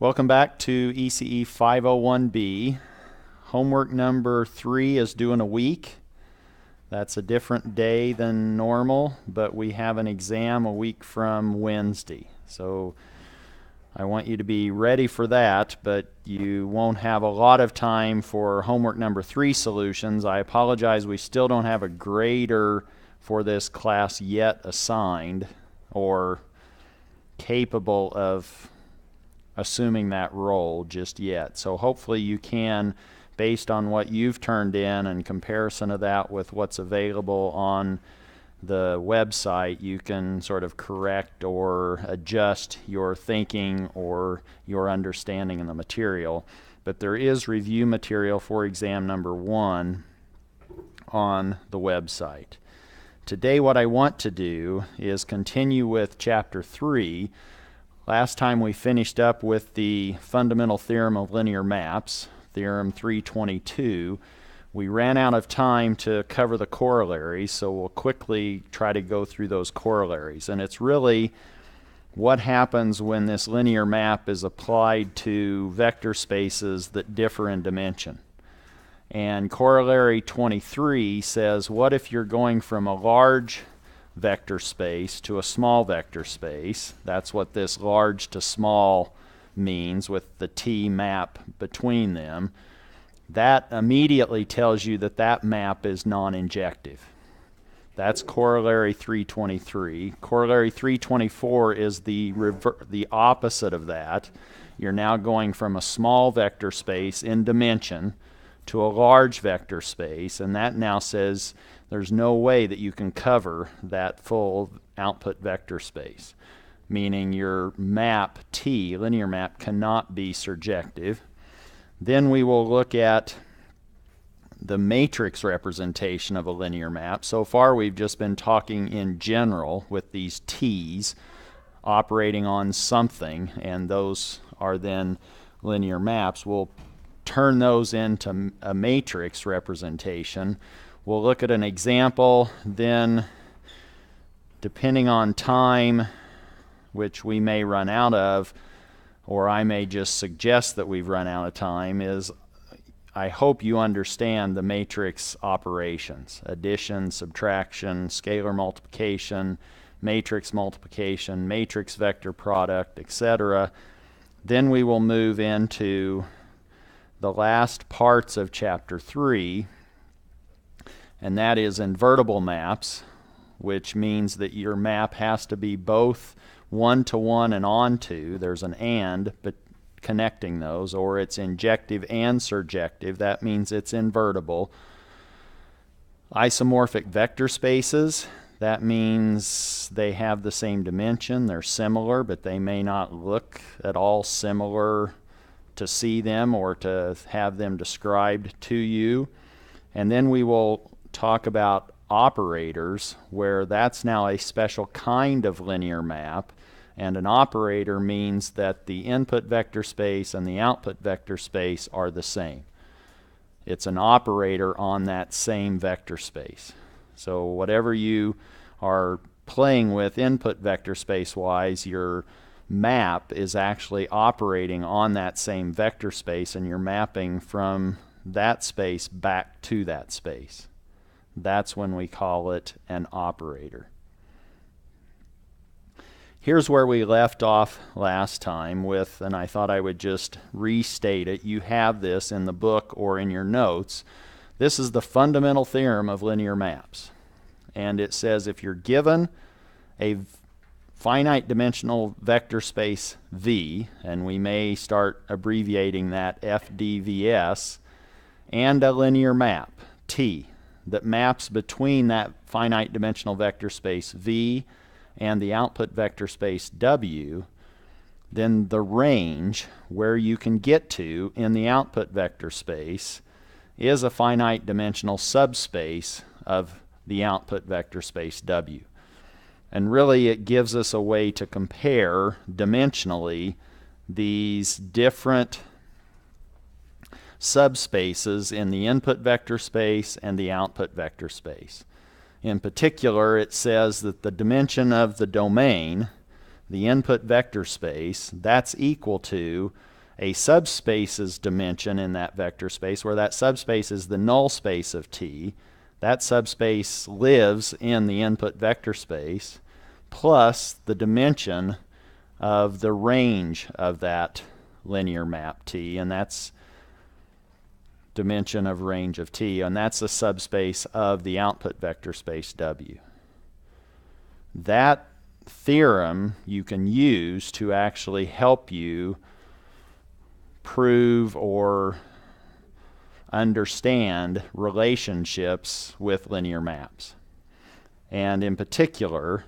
Welcome back to ECE 501B. Homework number 3 is due in a week. That's a different day than normal, but we have an exam a week from Wednesday. So I want you to be ready for that, but you won't have a lot of time for homework number 3 solutions. I apologize, we still don't have a grader for this class yet assigned or capable of assuming that role just yet. So hopefully you can, based on what you've turned in and comparison of that with what's available on the website, you can sort of correct or adjust your thinking or your understanding in the material. But there is review material for exam number 1 on the website. Today what I want to do is continue with chapter 3. Last time we finished up with the fundamental theorem of linear maps, Theorem 322. We ran out of time to cover the corollaries, so we'll quickly try to go through those corollaries. And it's really what happens when this linear map is applied to vector spaces that differ in dimension. And corollary 23 says, what if you're going from a large vector space to a small vector space? That's what this large to small means with the T map between them. That immediately tells you that that map is non-injective. That's corollary 323. Corollary 324 is the opposite of that. You're now going from a small vector space in dimension to a large vector space, and that now says there's no way that you can cover that full output vector space, meaning your map T, linear map, cannot be surjective. Then we will look at the matrix representation of a linear map. So far we've just been talking in general with these T's operating on something, and those are then linear maps. We'll turn those into a matrix representation. We'll look at an example, then depending on time, which we may run out of, or I may just suggest that we've run out of time, is I hope you understand the matrix operations: addition, subtraction, scalar multiplication, matrix vector product, etc. Then we will move into the last parts of chapter 3, and that is invertible maps, which means that your map has to be both one-to-one and onto. There's an and but connecting those, or it's injective and surjective. That means it's invertible. Isomorphic vector spaces, that means they have the same dimension, they're similar, but they may not look at all similar to see them or to have them described to you. And then we will talk about operators, where that's now a special kind of linear map, and an operator means that the input vector space and the output vector space are the same. It's an operator on that same vector space. So whatever you are playing with input vector space wise, your map is actually operating on that same vector space, and you're mapping from that space back to that space. That's when we call it an operator. Here's where we left off last time with, and I thought I would just restate it. You have this in the book or in your notes. This is the fundamental theorem of linear maps. And it says if you're given a finite dimensional vector space V, and we may start abbreviating that FDVS, and a linear map T that maps between that finite dimensional vector space V and the output vector space W, then the range where you can get to in the output vector space is a finite dimensional subspace of the output vector space W. And really it gives us a way to compare dimensionally these different subspaces in the input vector space and the output vector space. In particular, it says that the dimension of the domain the input vector space, that's equal to a subspace's dimension in that vector space, where that subspace is the null space of T. That subspace lives in the input vector space, plus the dimension of the range of that linear map T, and that's dimension of range of T, and that's the subspace of the output vector space W. That theorem you can use to actually help you prove or understand relationships with linear maps. And in particular,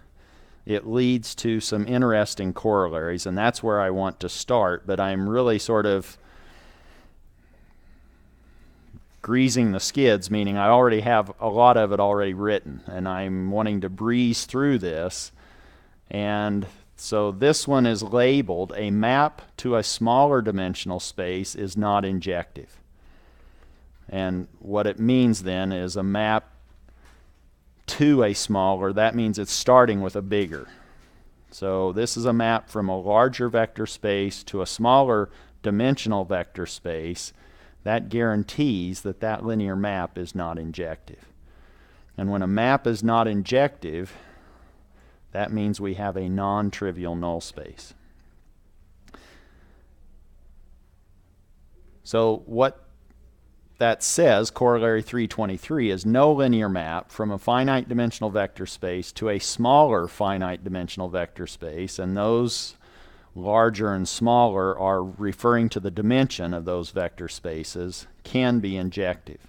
it leads to some interesting corollaries, and that's where I want to start, but I'm really sort of greasing the skids, meaning I already have a lot of it already written, and I'm wanting to breeze through this. And so this one is labeled, a map to a smaller dimensional space is not injective. And what it means then is a map to a smaller, that means it's starting with a bigger. So this is a map from a larger vector space to a smaller dimensional vector space. That guarantees that that linear map is not injective. And when a map is not injective, that means we have a non-trivial null space. So what that says, Corollary 323, is no linear map from a finite dimensional vector space to a smaller finite dimensional vector space, and those larger and smaller are referring to the dimension of those vector spaces, can be injective.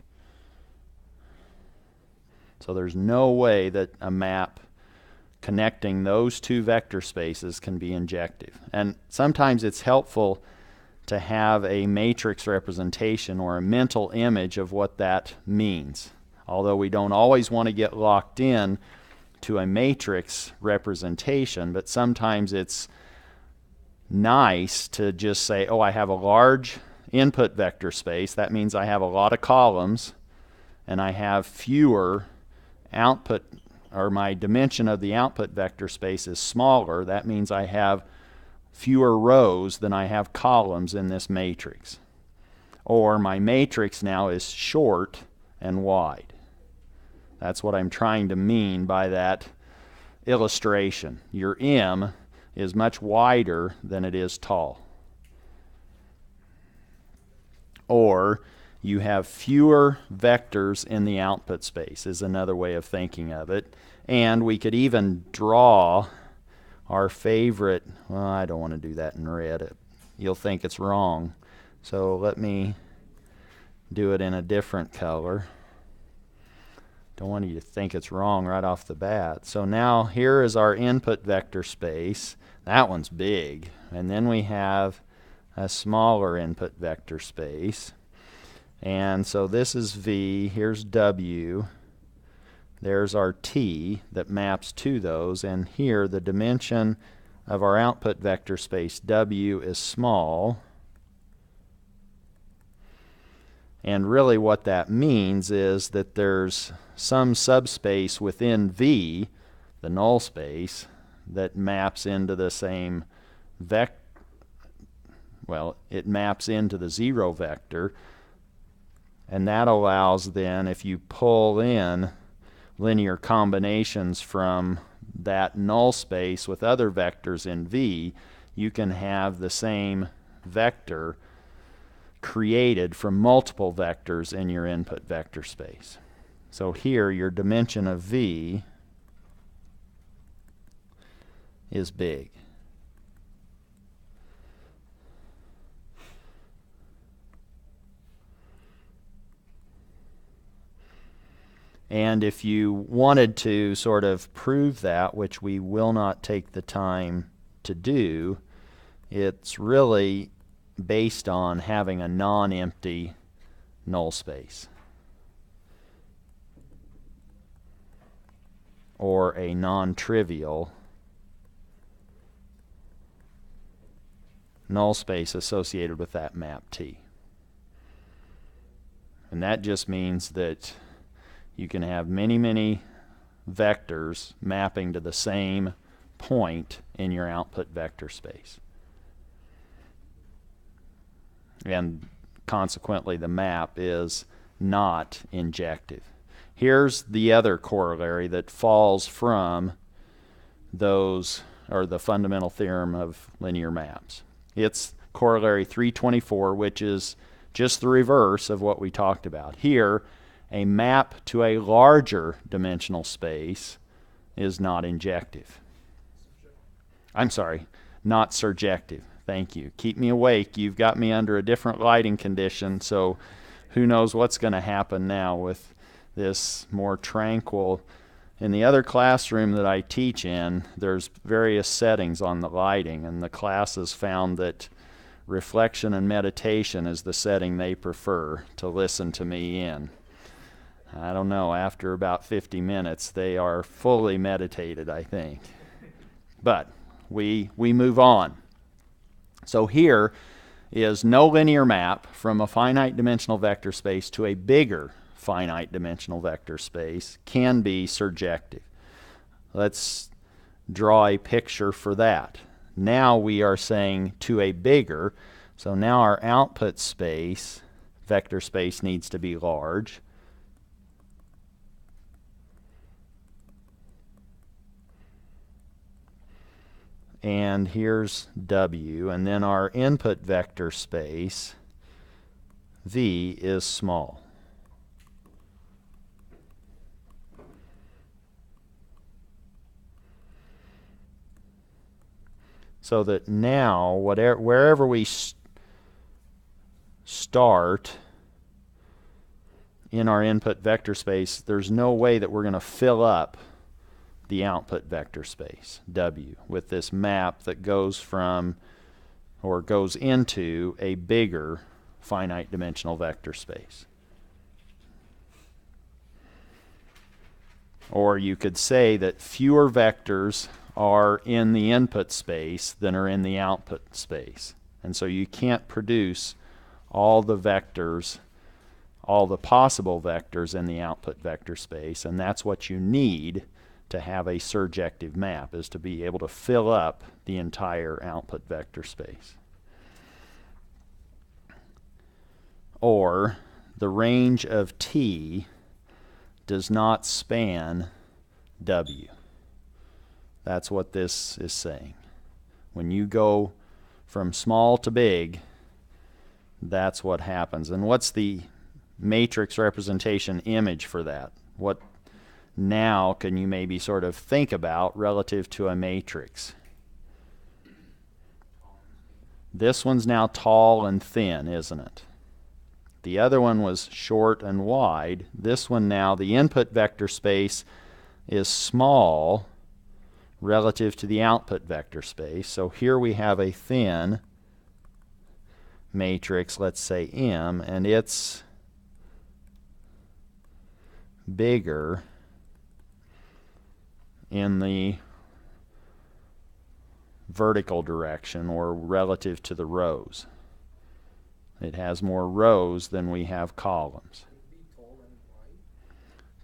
So there's no way that a map connecting those two vector spaces can be injective. And sometimes it's helpful to have a matrix representation or a mental image of what that means. Although we don't always want to get locked in to a matrix representation, but sometimes it's nice to just say, oh, I have a large input vector space. That means I have a lot of columns, and I have fewer output, or my dimension of the output vector space is smaller. That means I have fewer rows than I have columns in this matrix. Or my matrix now is short and wide. That's what I'm trying to mean by that illustration. Your M is much wider than it is tall. Or you have fewer vectors in the output space is another way of thinking of it. And we could even draw our favorite, well, I don't want to do that in red. You'll think it's wrong. So let me do it in a different color. Don't want you to think it's wrong right off the bat. So now here is our input vector space. That one's big. And then we have a smaller input vector space. And so this is V, here's W. There's our T that maps to those, and here the dimension of our output vector space W is small. And really what that means is that there's some subspace within V, the null space, that maps into the same vector. Well, it maps into the zero vector, and that allows then, if you pull in linear combinations from that null space with other vectors in V, you can have the same vector created from multiple vectors in your input vector space. So here your dimension of V is big. And if you wanted to sort of prove that, which we will not take the time to do, it's really based on having a non-empty null space, or a non-trivial null space associated with that map T. And that just means that you can have many, many vectors mapping to the same point in your output vector space. And consequently, the map is not injective. Here's the other corollary that falls from those, or the fundamental theorem of linear maps. It's corollary 324, which is just the reverse of what we talked about. Here, a map to a larger dimensional space is not injective. I'm sorry, not surjective. Thank you. Keep me awake. You've got me under a different lighting condition, so who knows what's going to happen now with this more tranquil. In the other classroom that I teach in, there's various settings on the lighting, and the classes found that reflection and meditation is the setting they prefer to listen to me in. I don't know, after about 50 minutes, they are fully meditated, I think. But we move on. So here is no linear map from a finite dimensional vector space to a bigger finite dimensional vector space can be surjective. Let's draw a picture for that. Now we are saying to a bigger, so now our output space, vector space, needs to be large. And here's W, and then our input vector space, V, is small. So that now, wherever we start in our input vector space, there's no way that we're going to fill up the output vector space, W, with this map that goes from, or goes into, a bigger finite dimensional vector space. Or you could say that fewer vectors are in the input space than are in the output space. And so you can't produce all the vectors, all the possible vectors in the output vector space, and that's what you need to have a surjective map, is to be able to fill up the entire output vector space. Or the range of T does not span W. That's what this is saying. When you go from small to big, that's what happens. And what's the matrix representation image for that? What now can you maybe sort of think about relative to a matrix? This one's now tall and thin, isn't it? The other one was short and wide. This one now, the input vector space is small relative to the output vector space. So here we have a thin matrix, let's say M, and it's bigger in the vertical direction, or relative to the rows. It has more rows than we have columns.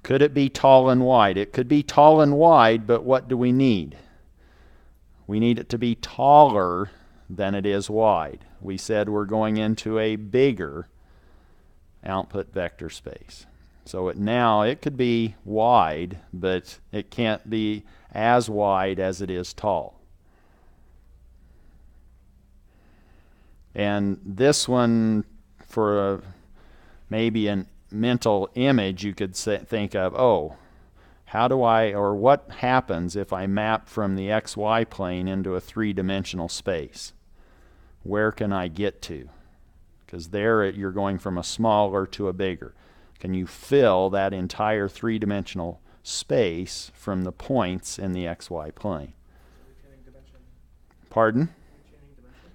Could it be tall and wide? It could be tall and wide, but what do we need? We need it to be taller than it is wide. We said we're going into a bigger output vector space. So it could be wide, but it can't be as wide as it is tall. And this one, for maybe a mental image, you could think of, oh, how do I, or what happens if I map from the XY plane into a three-dimensional space? Where can I get to? Because there you're going from a smaller to a bigger. Can you fill that entire three-dimensional space from the points in the XY plane? Pardon?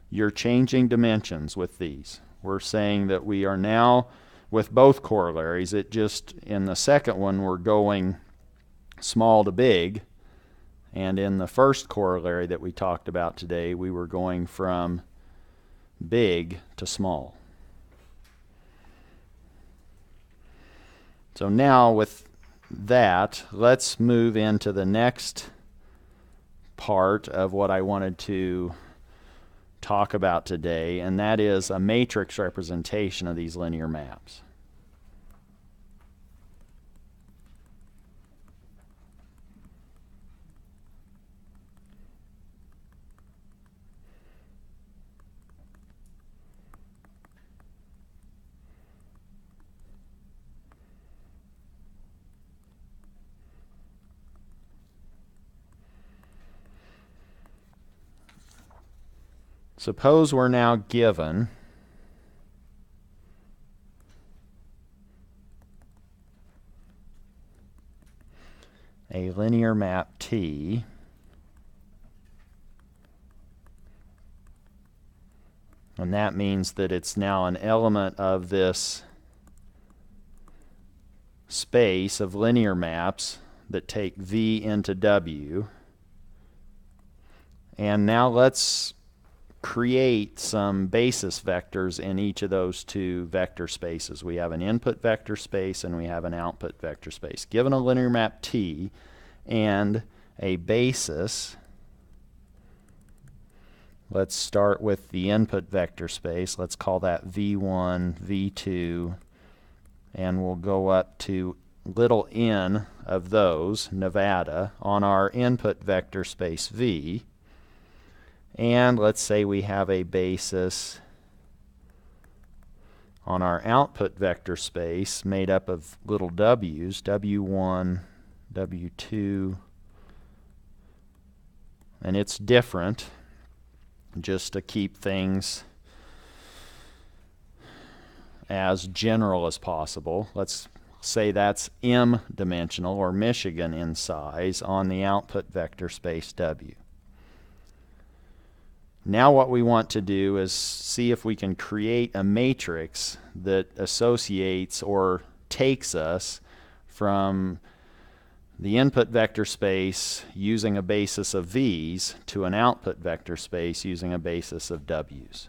You're changing dimensions with these. We're saying that we are now, with both corollaries, it just, in the second one, we're going small to big, and in the first corollary that we talked about today, we were going from big to small. So now with that, let's move into the next part of what I wanted to talk about today, and that is a matrix representation of these linear maps. Suppose we're now given a linear map T and that means that it's now an element of this space of linear maps that take V into W. And now let's create some basis vectors in each of those two vector spaces. We have an input vector space and we have an output vector space. Given a linear map T and a basis, let's start with the input vector space. Let's call that V1, V2, and we'll go up to little n of those, Nevada, on our input vector space V. And let's say we have a basis on our output vector space made up of little w's, W1, W2, and it's different just to keep things as general as possible. Let's say that's M dimensional or Michigan in size on the output vector space W. Now what we want to do is see if we can create a matrix that associates or takes us from the input vector space using a basis of V's to an output vector space using a basis of W's.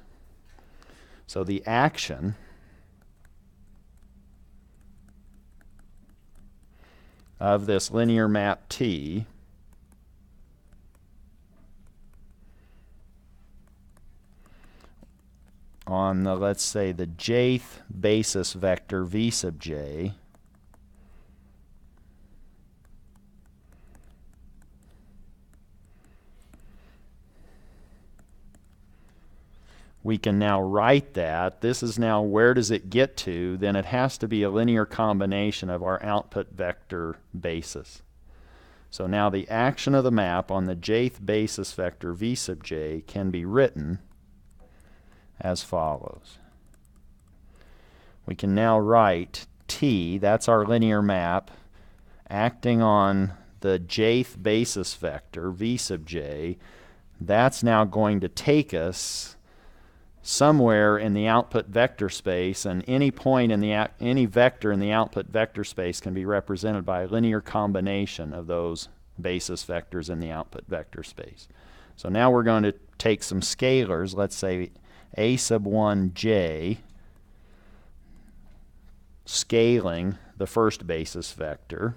So the action of this linear map T on the, let's say, the jth basis vector V sub j, we can now write that. This is now where does it get to? Then it has to be a linear combination of our output vector basis. So now the action of the map on the jth basis vector V sub j can be written as follows. We can now write T, that's our linear map, acting on the jth basis vector, V sub j. That's now going to take us somewhere in the output vector space, and any point in the any vector in the output vector space can be represented by a linear combination of those basis vectors in the output vector space. So now we're going to take some scalars, let's say a sub 1j, scaling the first basis vector.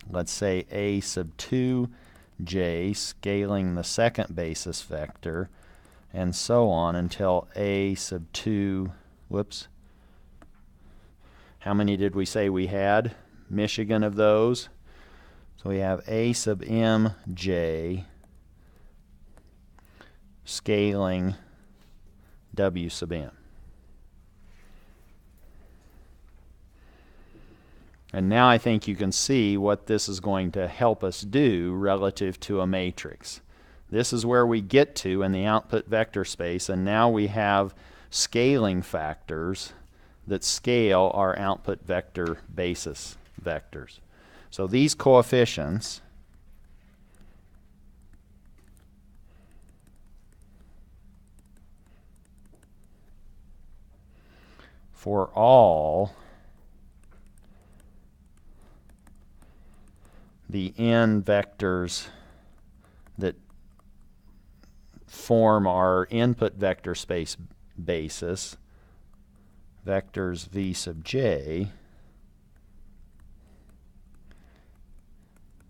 Let's say a sub 2j, scaling the second basis vector, and so on until a sub 2, whoops. How many did we say we had? Michigan of those. So we have a sub mj scaling W sub m. And now I think you can see what this is going to help us do relative to a matrix. This is where we get to in the output vector space, and now we have scaling factors that scale our output vector basis vectors. So these coefficients for all the n vectors that form our input vector space basis, vectors V sub j,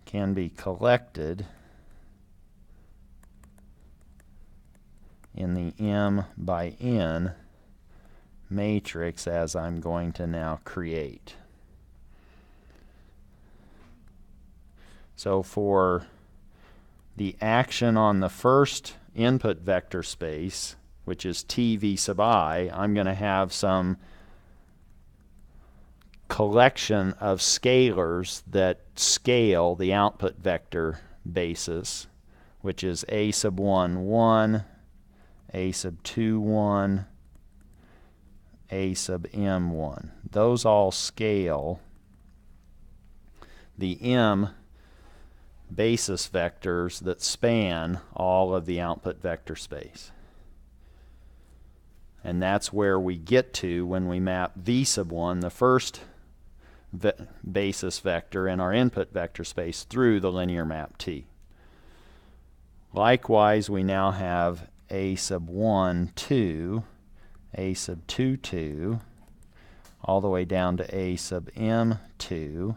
can be collected in the m by n matrix as I'm going to now create. So for the action on the first input vector space, which is t v sub I, I'm going to have some collection of scalars that scale the output vector basis, which is a sub 1, 1, a sub 2, 1, a sub m 1. Those all scale the m basis vectors that span all of the output vector space. And that's where we get to when we map v sub 1, the first basis vector in our input vector space, through the linear map T. Likewise, we now have a sub 1, 2, a sub 2, 2, all the way down to a sub m 2.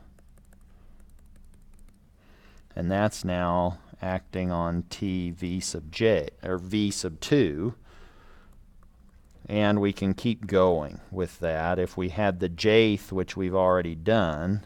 And that's now acting on t v sub j, or v sub 2. And we can keep going with that. If we had the jth, which we've already done,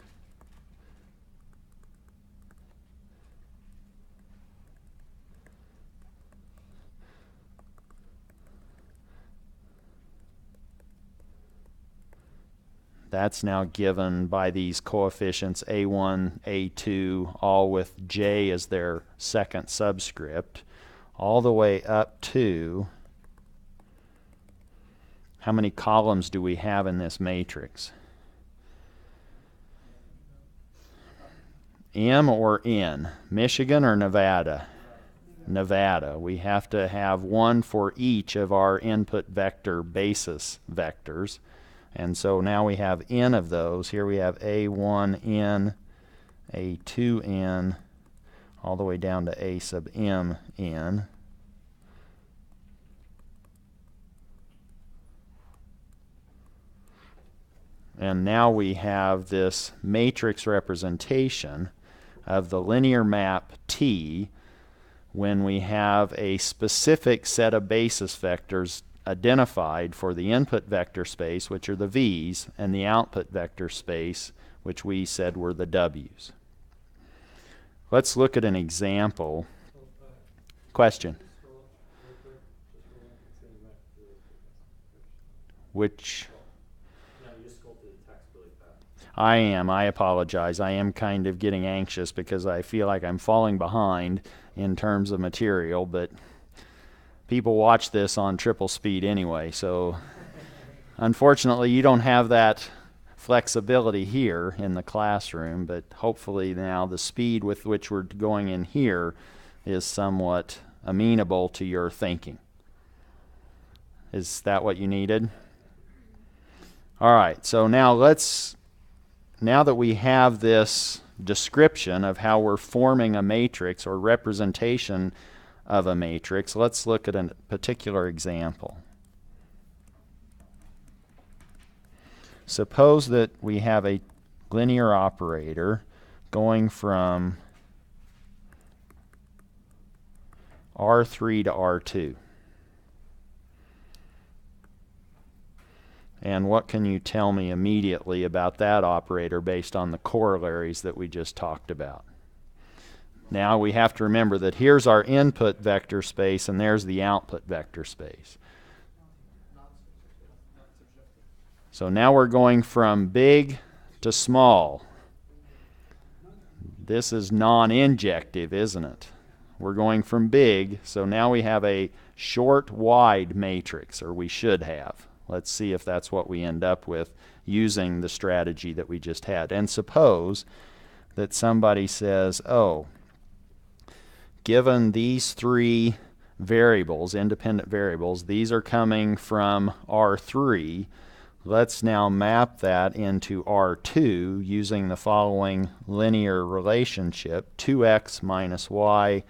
that's now given by these coefficients a1, a2, all with j as their second subscript, all the way up to, how many columns do we have in this matrix? M or N? Michigan or Nevada? Nevada. We have to have one for each of our input vector basis vectors. And so now we have n of those. Here we have a1n, a2n, all the way down to a sub m n. And now we have this matrix representation of the linear map T when we have a specific set of basis vectors identified for the input vector space, which are the V's, and the output vector space, which we said were the W's. Let's look at an example. Question? Which? I am. I apologize. I am kind of getting anxious because I feel like I'm falling behind in terms of material, but people watch this on triple speed anyway, so unfortunately you don't have that flexibility here in the classroom, but hopefully now the speed with which we're going in here is somewhat amenable to your thinking. Is that what you needed? All right, so now that we have this description of how we're forming a matrix or representation of a matrix, let's look at a particular example. Suppose that we have a linear operator going from R3 to R2. And what can you tell me immediately about that operator based on the corollaries that we just talked about? Now we have to remember that here's our input vector space and there's the output vector space. So now we're going from big to small. This is non-injective, isn't it? We're going from big, so now we have a short-wide matrix, or we should have. Let's see if that's what we end up with using the strategy that we just had. And suppose that somebody says, oh, given these three variables, independent variables, these are coming from R3, let's now map that into R2 using the following linear relationship, 2x minus y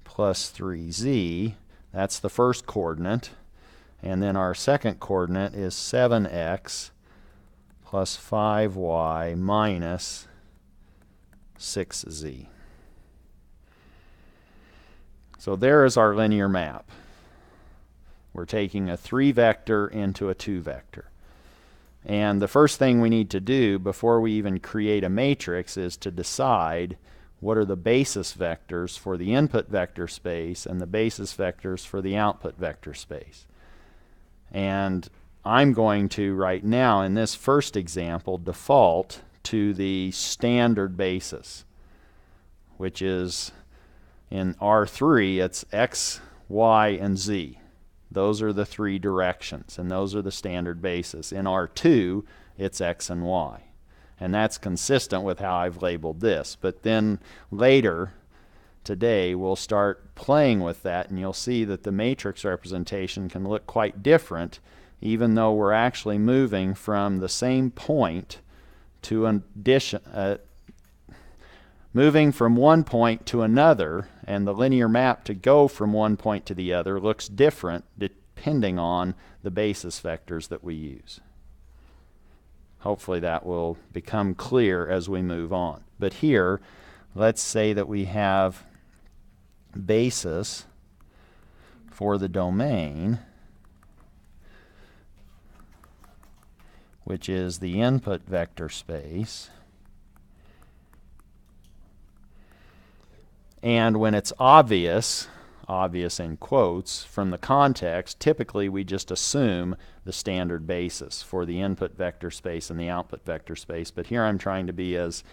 plus 3z. That's the first coordinate. And then our second coordinate is 7x plus 5y minus 6z. So there is our linear map. We're taking a 3 vector into a 2 vector. And the first thing we need to do before we even create a matrix is to decide what are the basis vectors for the input vector space and the basis vectors for the output vector space. And I'm going to, right now, in this first example, default to the standard basis, which is in R3, it's X, Y, and Z. Those are the 3 directions, and those are the standard basis. In R2, it's X and Y. And that's consistent with how I've labeled this. But then later today, we'll start playing with that, and you'll see that the matrix representation can look quite different, even though we're actually moving from the same point to an addition, moving from one point to another, and the linear map to go from one point to the other looks different depending on the basis vectors that we use. Hopefully that will become clear as we move on. But here, let's say that we have basis for the domain, which is the input vector space. And when it's obvious in quotes, from the context, typically we just assume the standard basis for the input vector space and the output vector space. But here I'm trying to be as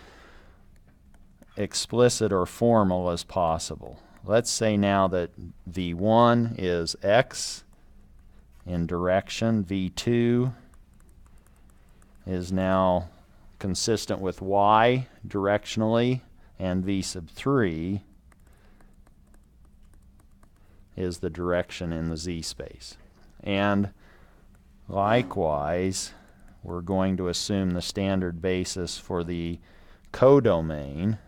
explicit or formal as possible. Let's say now that V1 is X in direction, V2 is now consistent with Y directionally, and V sub 3 is the direction in the Z space. And likewise, we're going to assume the standard basis for the codomain,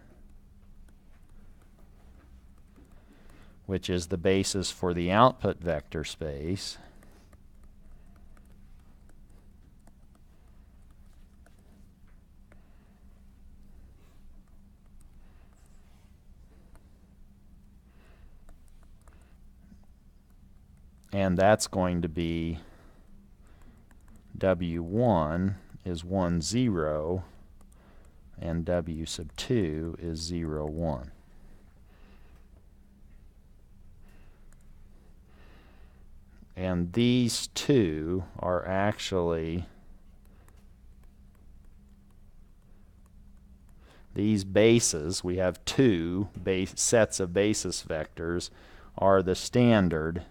which is the basis for the output vector space. And that's going to be W1 is 1, 0, and W sub 2 is 0, 1. And these two are actually, these bases, we have 2 sets of basis vectors, are the standard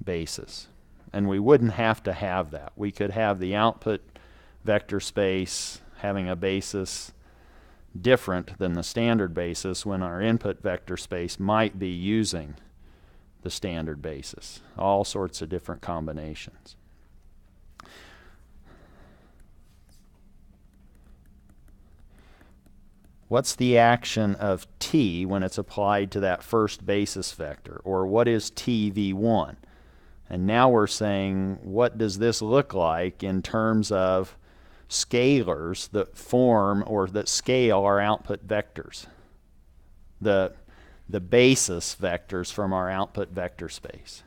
basis. And we wouldn't have to have that. We could have the output vector space having a basis different than the standard basis when our input vector space might be using the standard basis. All sorts of different combinations. What's the action of t when it's applied to that first basis vector? Or what is tv1? And now we're saying, what does this look like in terms of scalars that form or that scale our output vectors? The basis vectors from our output vector space.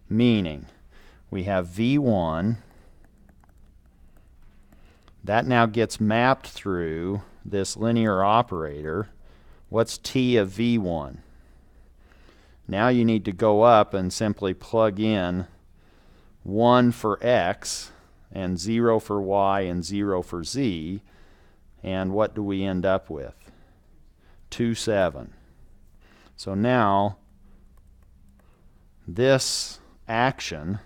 Meaning, we have v1. That now gets mapped through this linear operator. What's t of v1? Now you need to go up and simply plug in 1 for x and 0 for y and 0 for z. And what do we end up with? 2, 7. So now this action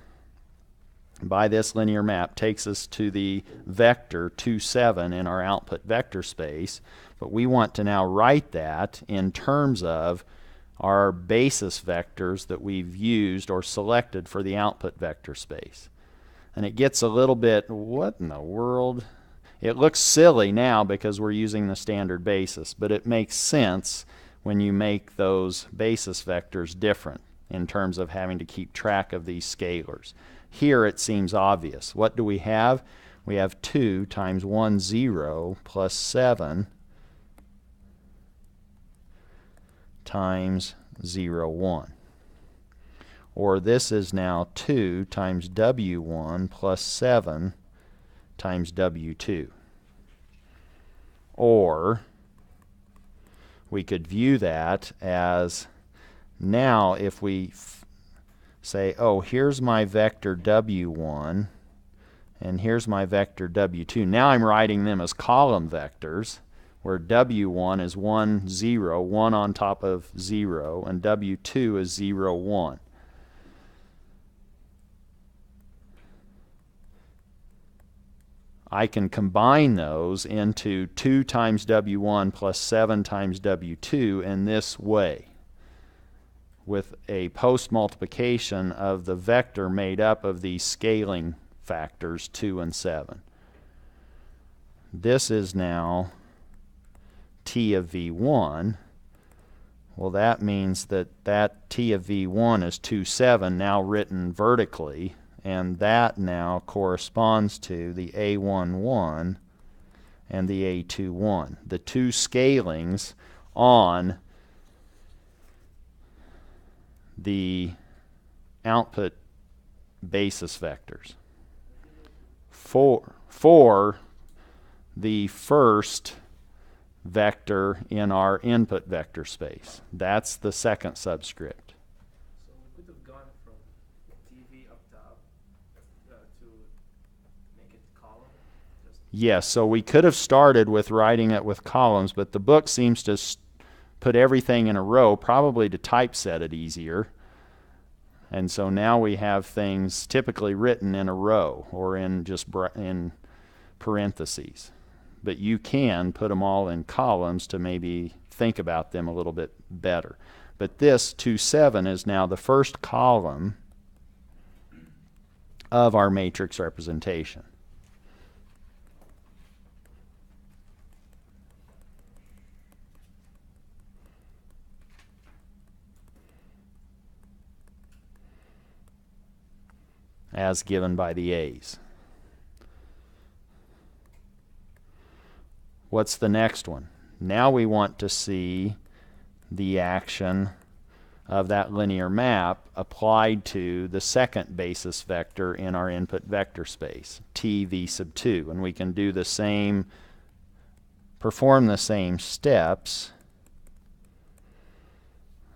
by this linear map takes us to the vector 2, 7 in our output vector space. But we want to now write that in terms of our basis vectors that we've used or selected for the output vector space. And it gets a little bit, what in the world? It looks silly now because we're using the standard basis, but it makes sense when you make those basis vectors different in terms of having to keep track of these scalars. Here it seems obvious. What do we have? we have 2 times 1, 0, plus 7 times 0, 1. Or this is now 2 times W1 plus 7 times W2. Or we could view that as, now if we say, oh, here's my vector W1 and here's my vector W2. Now I'm writing them as column vectors, where W1 is 1, 0, 1 on top of 0, and W2 is 0, 1. I can combine those into 2 times W1 plus 7 times W2 in this way, with a post-multiplication of the vector made up of these scaling factors 2 and 7. This is now T of V1. Well, that means that that T of V1 is 2, 7, now written vertically, and that now corresponds to the A11 and the A21, the two scalings on the output basis vectors. For the first vector in our input vector space. That's the second subscript. So we could have gone from TV up top to make it column? Yes, so we could have started with writing it with columns, but the book seems to put everything in a row, probably to typeset it easier. And so now we have things typically written in a row or in just in parentheses. But you can put them all in columns to maybe think about them a little bit better. But this 2, 7 is now the first column of our matrix representation. As given by the A's. What's the next one? Now we want to see the action of that linear map applied to the second basis vector in our input vector space, T v sub 2. And we can do the same, perform the same steps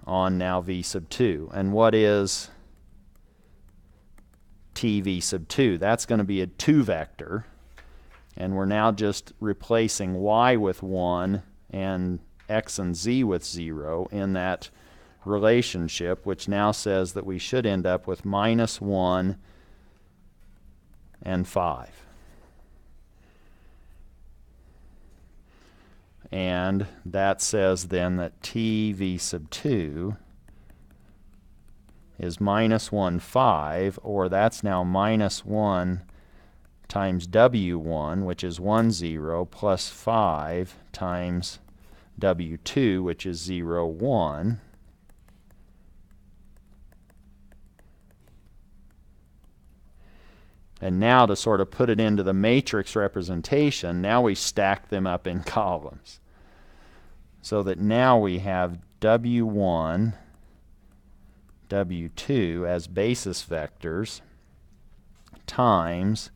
on now v sub 2. And what is T v sub 2? That's going to be a 2 vector. And we're now just replacing y with 1 and x and z with 0 in that relationship, which now says that we should end up with -1 and 5. And that says then that T v sub 2 is -1, 5, or that's now -1 times W1, which is 1, 0, plus 5 times W2, which is 0, 1. And now to sort of put it into the matrix representation, now we stack them up in columns. So that now we have W1, W2 as basis vectors times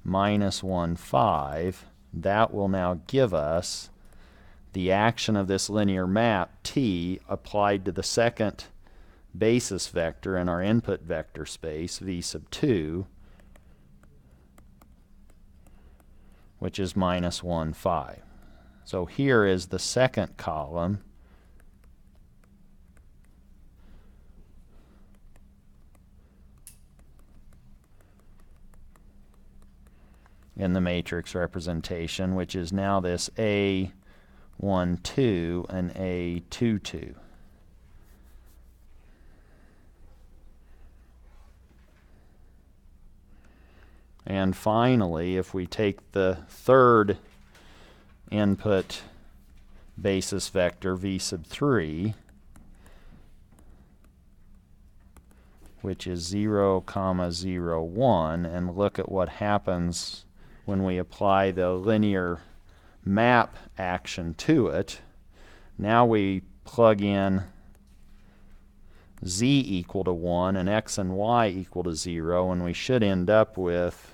-1, 5. That will now give us the action of this linear map T applied to the second basis vector in our input vector space, v sub 2, which is -1, 5. So here is the second column in the matrix representation, which is now this A12 and A22. And finally, if we take the third input basis vector, v sub 3, which is 0, 0, 1, and look at what happens when we apply the linear map action to it. Now we plug in z equal to 1 and x and y equal to 0, and we should end up with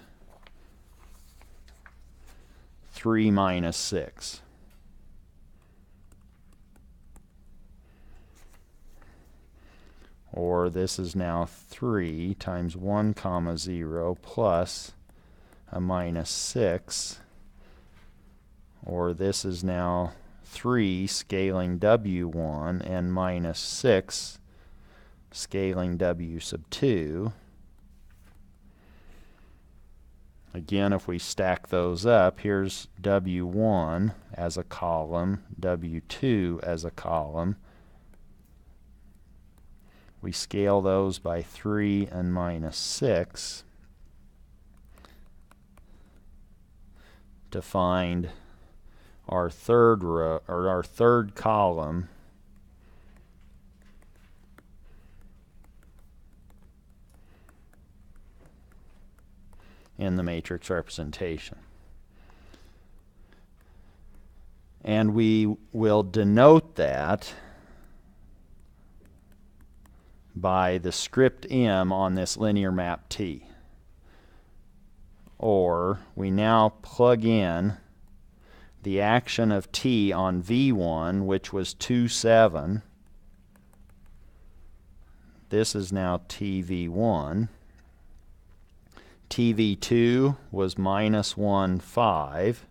3 minus 6. Or this is now 3 times 1 comma 0 plus a minus 6. Or this is now 3 scaling w1 and minus 6 scaling w sub 2. Again, if we stack those up, here's w1 as a column, w2 as a column. We scale those by 3 and minus 6 to find our third row, or our third column in the matrix representation. And we will denote that by the script m on this linear map T. Or we now plug in the action of T on V1, which was 2, 7. This is now TV1. TV2 was minus 1, 5.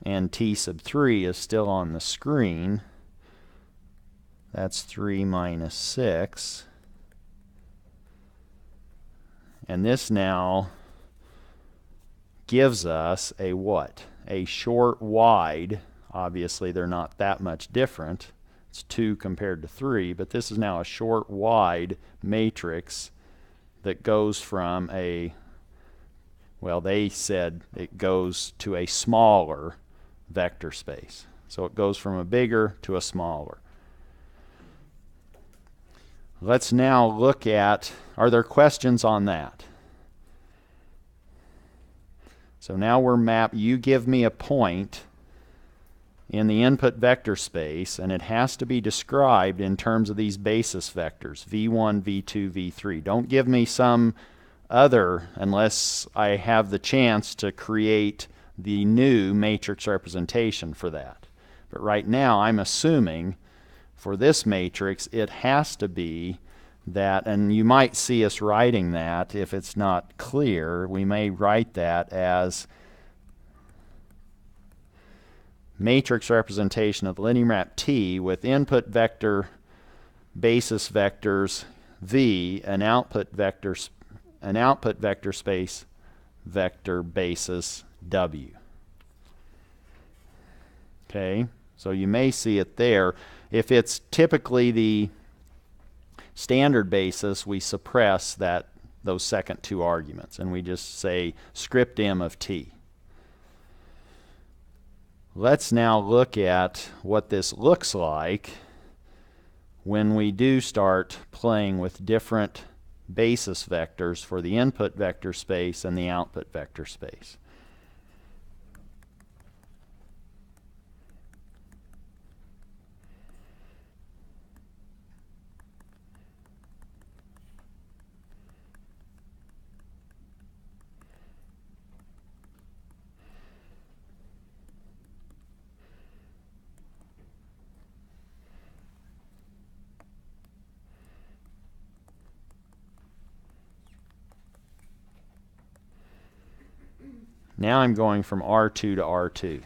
And T sub 3 is still on the screen. That's 3 minus 6. And this now gives us a what? A short wide. Obviously, they're not that much different. It's 2 compared to 3, but this is now a short wide matrix that goes from a, well, they said it goes to a smaller vector space. So it goes from a bigger to a smaller. Let's now look at, are there questions on that? So now we're mapped, you give me a point in the input vector space, and it has to be described in terms of these basis vectors, v1, v2, v3. Don't give me some other unless I have the chance to create the new matrix representation for that. But right now I'm assuming for this matrix it has to be that, and you might see us writing that if it's not clear. We may write that as matrix representation of the linear map T with input vector basis vectors V and output vector space vector basis W. Okay, so you may see it there. If it's typically the standard basis, we suppress those second two arguments and we just say script m of T. Let's now look at what this looks like when we do start playing with different basis vectors for the input vector space and the output vector space. Now I'm going from R2 to R2.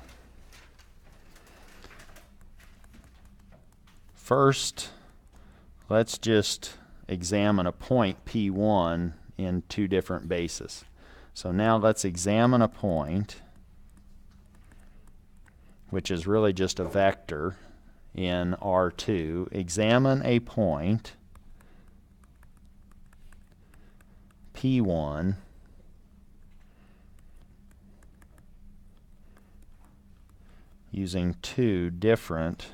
First, let's just examine a point P1 in two different bases. So now let's examine a point, which is really just a vector in R2. Examine a point P1 using two different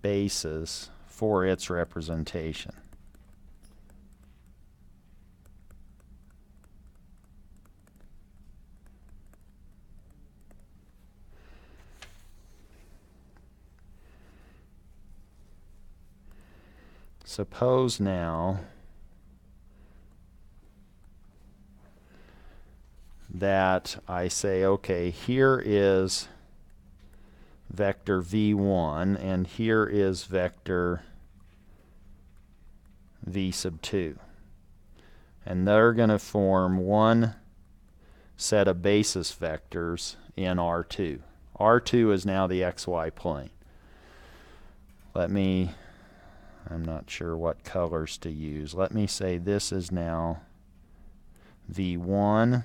basis for its representation. Suppose now that I say, okay, here is vector v1 and here is vector v sub 2. And they're going to form one set of basis vectors in R2. R2 is now the xy plane. I'm not sure what colors to use. Let me say this is now v1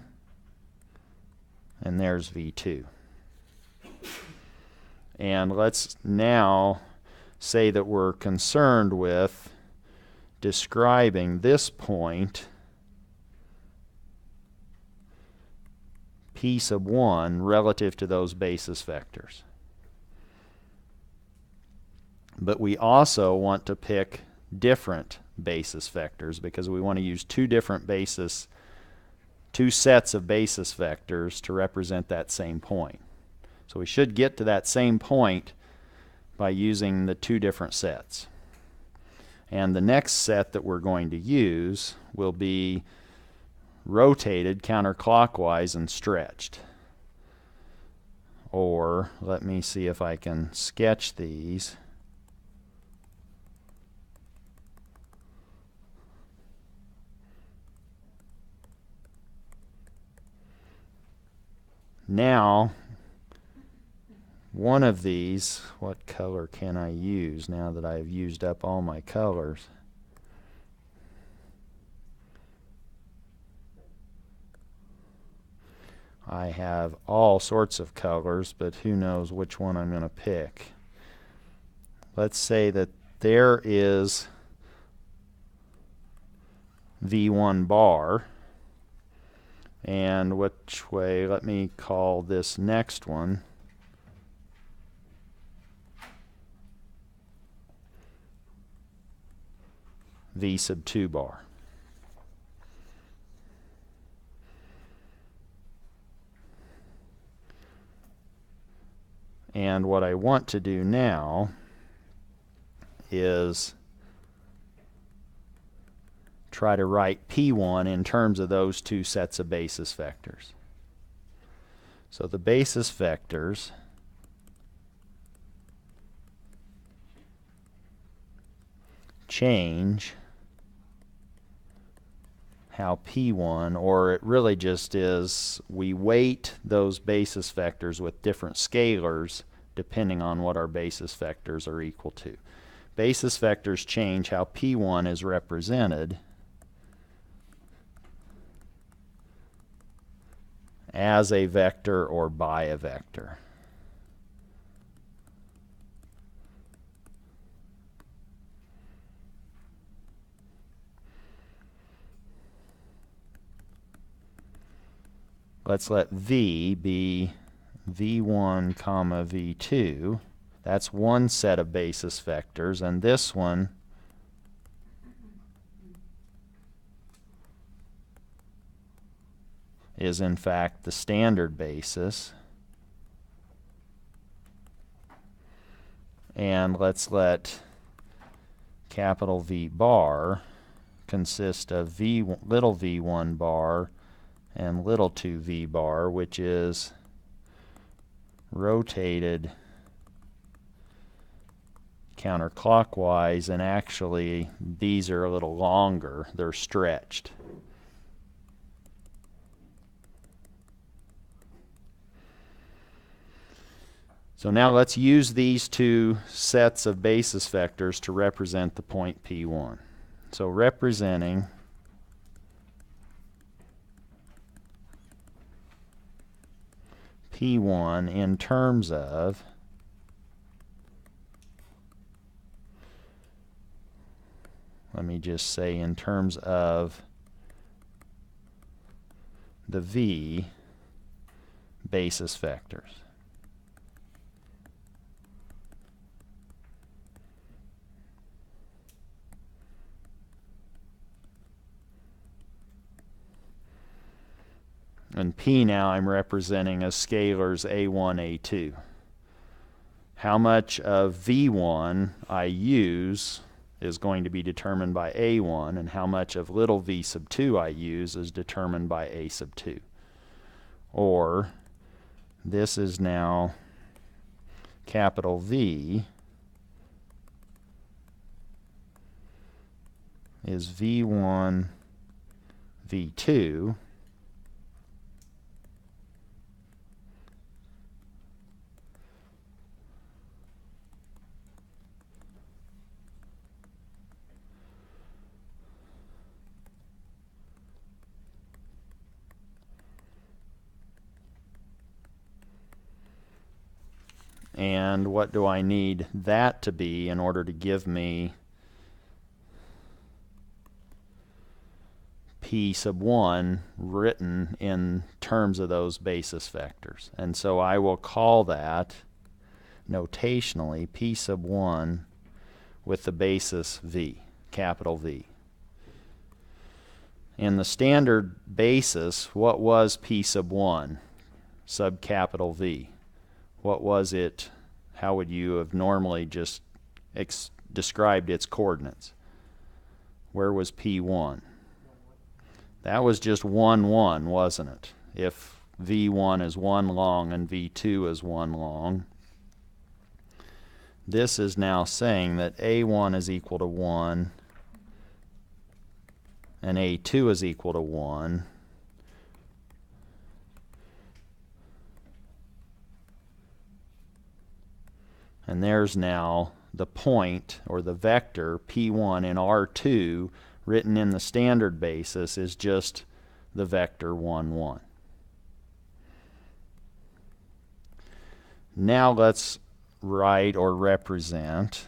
and there's v2. And let's now say that we're concerned with describing this point p sub 1 relative to those basis vectors. But we also want to pick different basis vectors because we want to use two sets of basis vectors to represent that same point. So we should get to that same point by using the two different sets. And the next set that we're going to use will be rotated counterclockwise and stretched. Or let me see if I can sketch these. Now, one of these, what color can I use now that I've used up all my colors? I have all sorts of colors, but who knows which one I'm going to pick. Let's say that there is V1 bar. And which way, let me call this next one V sub 2 bar. And what I want to do now is try to write P1 in terms of those two sets of basis vectors. So the basis vectors change how P1, or it really just is, we weight those basis vectors with different scalars depending on what our basis vectors are equal to. Basis vectors change how P1 is represented as a vector or by a vector. Let's let V be V1 comma V2. That's one set of basis vectors, and this one is in fact the standard basis. And let's let capital V bar consist of little v1 bar and little 2v bar, which is rotated counterclockwise, and actually these are a little longer, they're stretched. So now let's use these two sets of basis vectors to represent the point P1. So representing P1 in terms of let me just say in terms of the V basis vectors. And P now I'm representing as scalars A1, A2. How much of V1 I use is going to be determined by A1, and how much of little v sub 2 I use is determined by A sub 2. Or this is now capital V is V1, V2, and what do I need that to be in order to give me P sub 1 written in terms of those basis vectors? And so I will call that notationally P sub 1 with the basis V, capital V. In the standard basis, what was P sub 1 sub capital V? What was it? How would you have normally just described its coordinates? Where was P1? That was just 1, 1, wasn't it? If V1 is 1 long and V2 is 1 long. This is now saying that A1 is equal to 1 and A2 is equal to 1. And there's now the point, or the vector, P1 in R2, written in the standard basis, is just the vector 1, 1. Now let's write or represent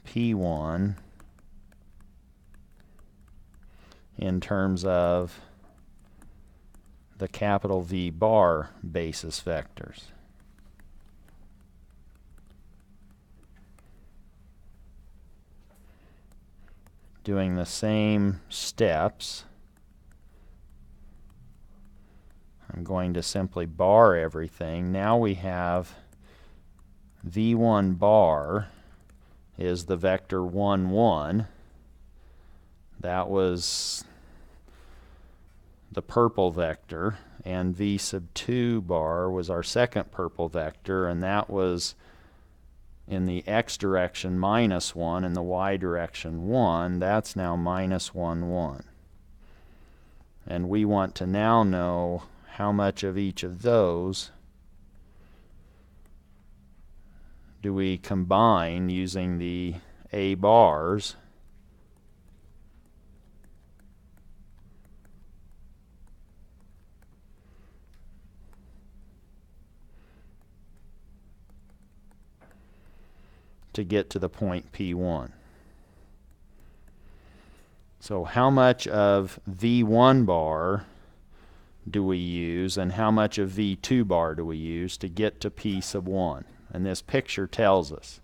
P1 in terms of the capital V bar basis vectors. Doing the same steps, I'm going to simply bar everything. Now we have V1 bar is the vector 1, 1. That was the purple vector, and V sub 2 bar was our second purple vector, and that was in the x direction minus 1, in the y direction 1. That's now minus 1, 1. And we want to now know how much of each of those do we combine using the A bars to get to the point P1. So how much of V1 bar do we use, and how much of V2 bar do we use to get to P sub 1? And this picture tells us.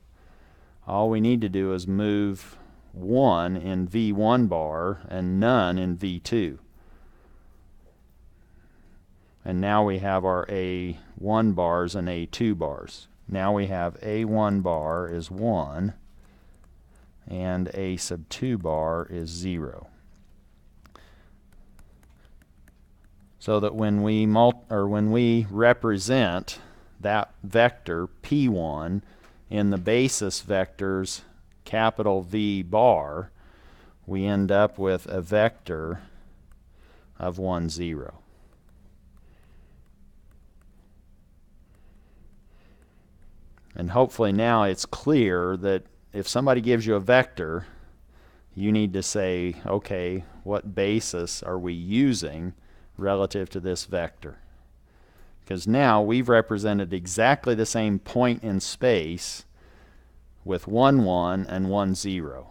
All we need to do is move 1 in V1 bar and none in V2. And now we have our A1 bars and A2 bars. Now we have A1 bar is 1 and A sub 2 bar is 0. So that when we represent that vector P1 in the basis vectors capital V bar, we end up with a vector of 1, 0. And hopefully now it's clear that if somebody gives you a vector, you need to say, okay, what basis are we using relative to this vector? Because now we've represented exactly the same point in space with 1, 1 and 1, 0.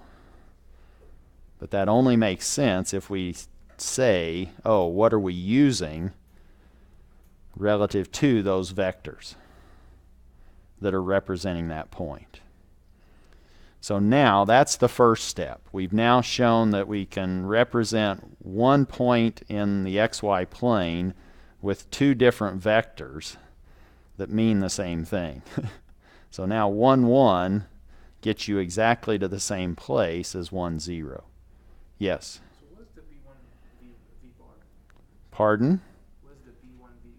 But that only makes sense if we say, oh, what are we using relative to those vectors that are representing that point? So now that's the first step. We've now shown that we can represent one point in the xy plane with two different vectors that mean the same thing. So now 1, 1 gets you exactly to the same place as 1, 0. Yes? So what's the B1 V bar? Pardon? What's the B1 V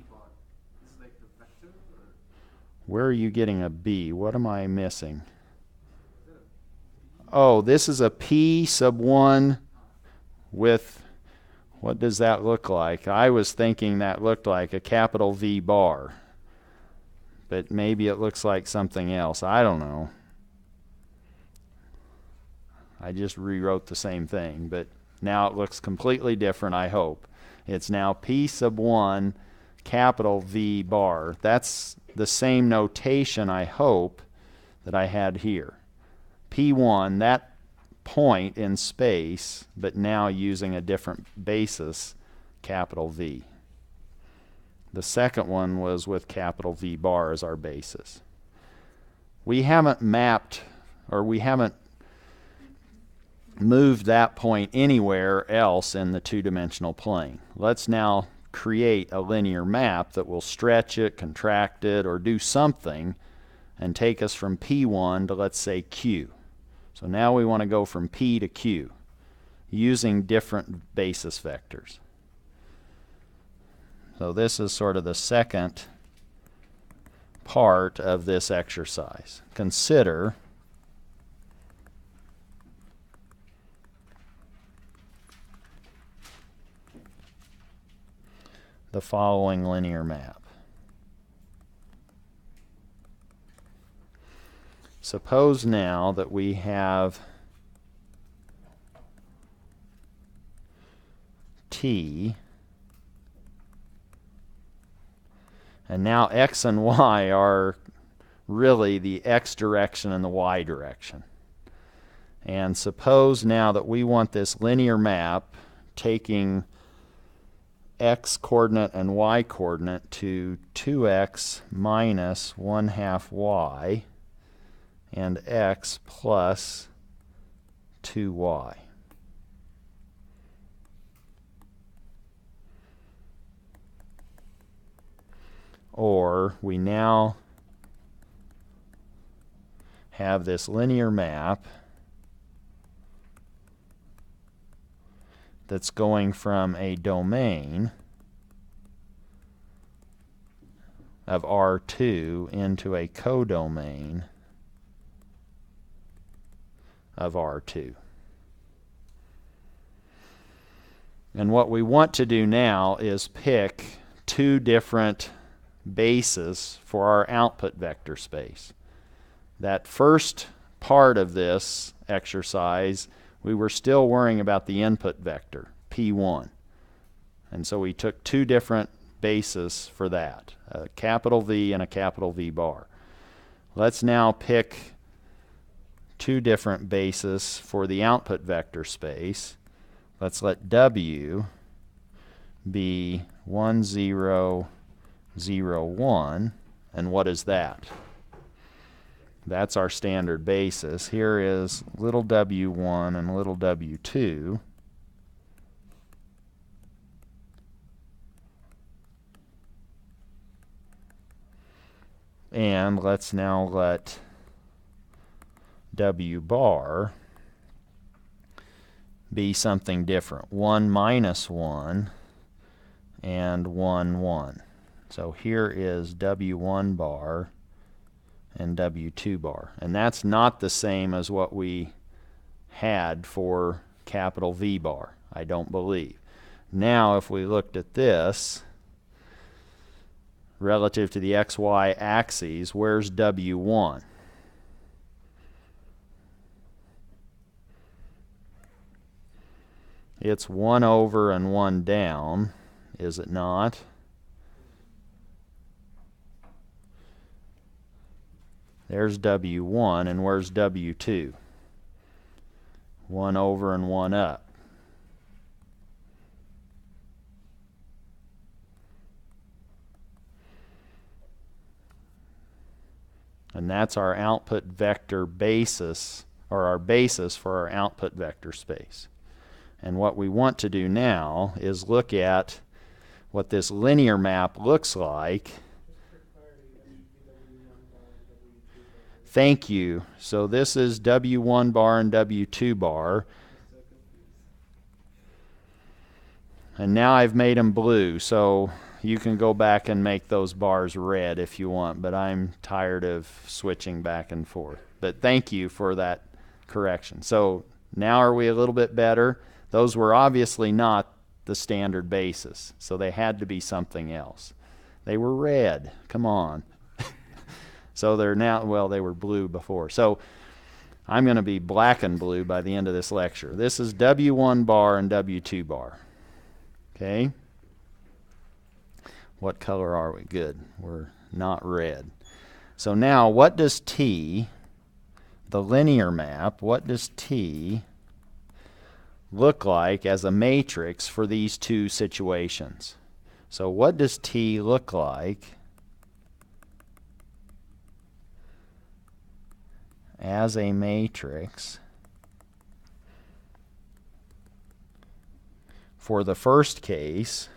bar? This is like the vector, or Where are you getting a B? What am I missing? is that a B? Oh, this is a P sub 1 with, what does that look like? I was thinking that looked like a capital V bar. But maybe it looks like something else. I don't know. I just rewrote the same thing, but now it looks completely different, I hope. It's now P sub 1 capital V bar. That's the same notation, I hope, that I had here. P1, that point in space, but now using a different basis, capital V. The second one was with capital V bar as our basis. We haven't mapped, or we haven't moved that point anywhere else in the two-dimensional plane. Let's now create a linear map that will stretch it, contract it, or do something and take us from P1 to, let's say, Q. So now we want to go from P to Q using different basis vectors. So this is sort of the second part of this exercise. Consider the following linear map. Suppose now that we have T, and now X and Y are really the X direction and the Y direction. And suppose now that we want this linear map taking X coordinate and Y coordinate to 2X minus 1/2 Y and X plus 2Y. Or we now have this linear map that's going from a domain of R2 into a codomain of R2. And what we want to do now is pick two different bases for our output vector space. That first part of this exercise, we were still worrying about the input vector, P1. And so we took two different bases for that, a capital V and a capital V bar. Let's now pick two different bases for the output vector space. Let's let W be 1, 0, 0, 1. And what is that? That's our standard basis. Here is little w1 and little w2. And let's now let w bar be something different. 1 minus 1 and 1, 1. So here is w1 bar and w2 bar. And that's not the same as what we had for capital V bar, I don't believe. Now if we looked at this relative to the xy axes, where's w1? It's 1 over and 1 down, is it not? There's W1, and where's W2? 1 over and 1 up. And that's our output vector basis, or our basis for our output vector space. And what we want to do now is look at what this linear map looks like. Thank you. So this is W1 bar and W2 bar. And now I've made them blue, so you can go back and make those bars red if you want, but I'm tired of switching back and forth. But thank you for that correction. So now are we a little bit better? Those were obviously not the standard basis, so they had to be something else. They were red. Come on. So they're now, well, they were blue before. So I'm going to be black and blue by the end of this lecture. This is W1 bar and W2 bar. Okay? What color are we? Good. We're not red. So now what does T, the linear map, what does T look like as a matrix for these two situations? So what does T look like as a matrix for the first case,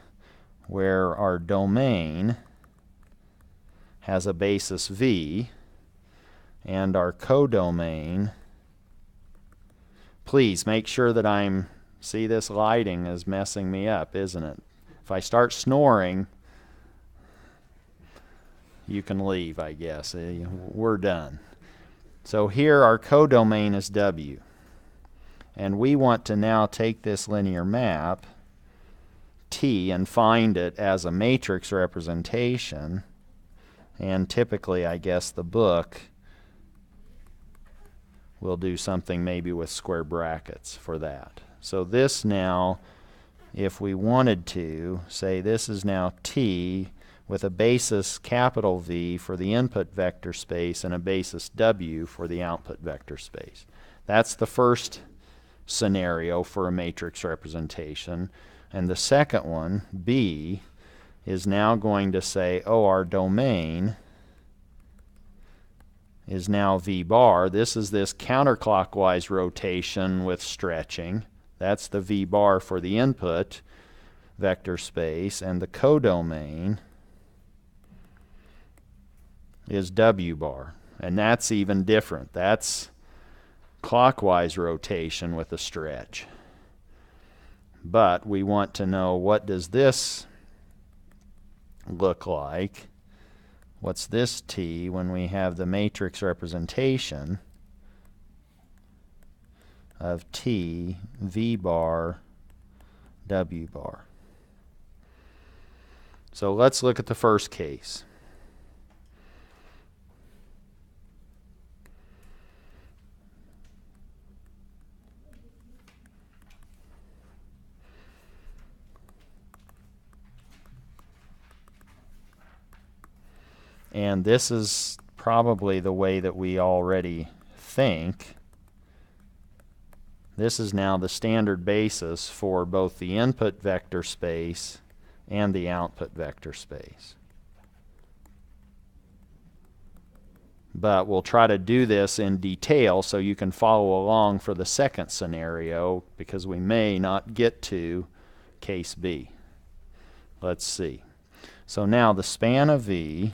where our domain has a basis V and our codomain, please make sure that I'm, see, this lighting is messing me up, isn't it? If I start snoring, you can leave, I guess. We're done. So here our codomain is W. And we want to now take this linear map, T, and find it as a matrix representation. And typically, I guess, the book will do something maybe with square brackets for that. So this now, if we wanted to, say this is now T with a basis capital V for the input vector space and a basis W for the output vector space. That's the first scenario for a matrix representation. And the second one, B, is now going to say, oh, our domain is now V bar. This is this counterclockwise rotation with stretching. That's the V bar for the input vector space. And the codomain is W bar. And that's even different. That's clockwise rotation with a stretch. But we want to know, what does this look like? What's this T when we have the matrix representation of T, V bar, W bar? So let's look at the first case. And this is probably the way that we already think. This is now the standard basis for both the input vector space and the output vector space. But we'll try to do this in detail so you can follow along for the second scenario, because we may not get to case B. Let's see. So now the span of V,